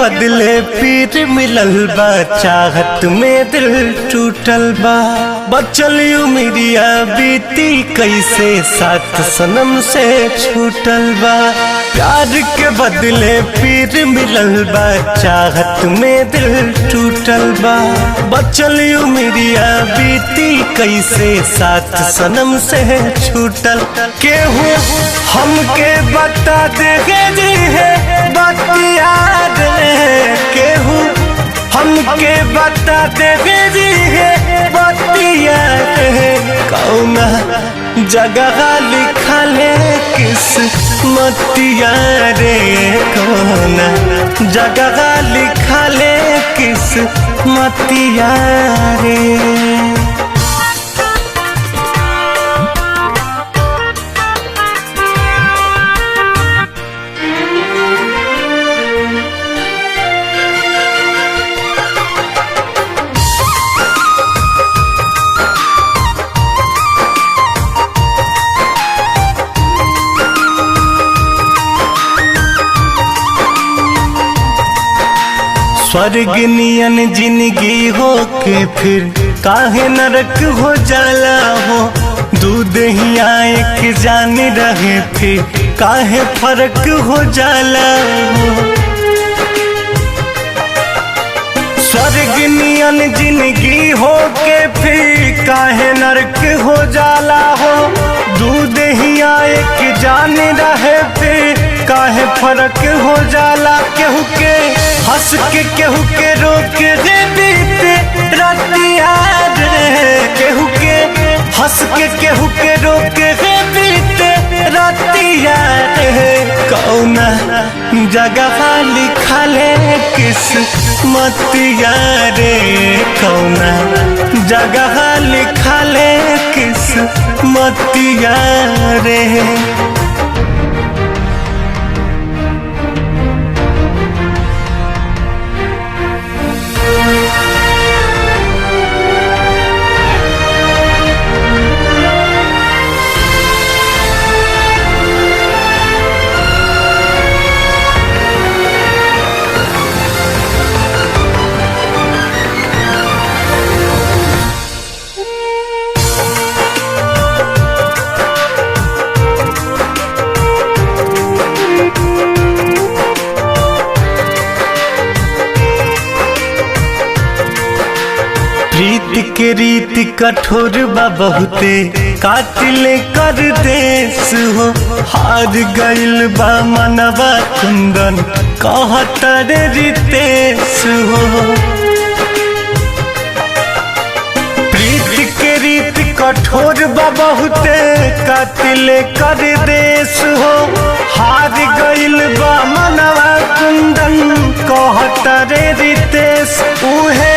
बदले पीर मिलल बा, चाहत में दिल टूटल बा। बचल उमिरिया बीती कैसे साथ सनम से छूटल बा। प्यार के बदले पीर मिलल बा, चाहत में दिल टूटल बा। बचल उमिरिया बीती कैसे साथ सनम से छूटल। केहू हमके बता देगे जी है बात याद है, केहू हमके बता देगे जी है बात याद है। कौना जगह लिखल है किस्मतिया रे, कौना जगह लिखल है किस्मतिया रे। स्वर्ग नियन जिंदगी हो के फिर काहे नरक हो जाला हो। दूध ही एक जान रहे फिर काहे फर्क हो जाला हो। स्वर्ग नियन जिंदगी हो के फिर काहे नरक हो जाला हो। दूध ही एक जान रहे फिर काहे फर्क हो जाला। केहू के हंस के केहू के रोक दे बीते रात याद है, केहू के हंस के केहू के रोक दे बीते रात याद है। कौना जगह लिखल है किस्मतिया रे, कौना जगह लिखल है किस्मतिया रे। प्रीत के रीत कठोर बा बहुते, कातिल कर देश हो। हार गइल बा मनवा कुंदन कहतर रितेश हो। प्रीत के रीत कठोर बा बहुते, कातिल कर देश हो। हार गइल बा मनवा कुंदन कहतर रितेश। उहे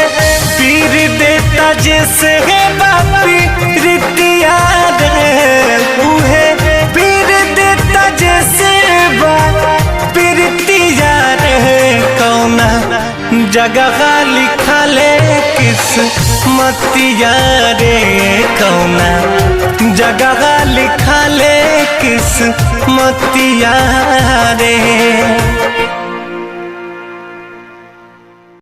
पीर देता जैसे है बापी रितिया रे, उहे पीर देता जैसे बापी रितिया रे। कौना जगह लिखल है किस्मतिया रे, कौना जगह लिखल है किस्मतिया रे।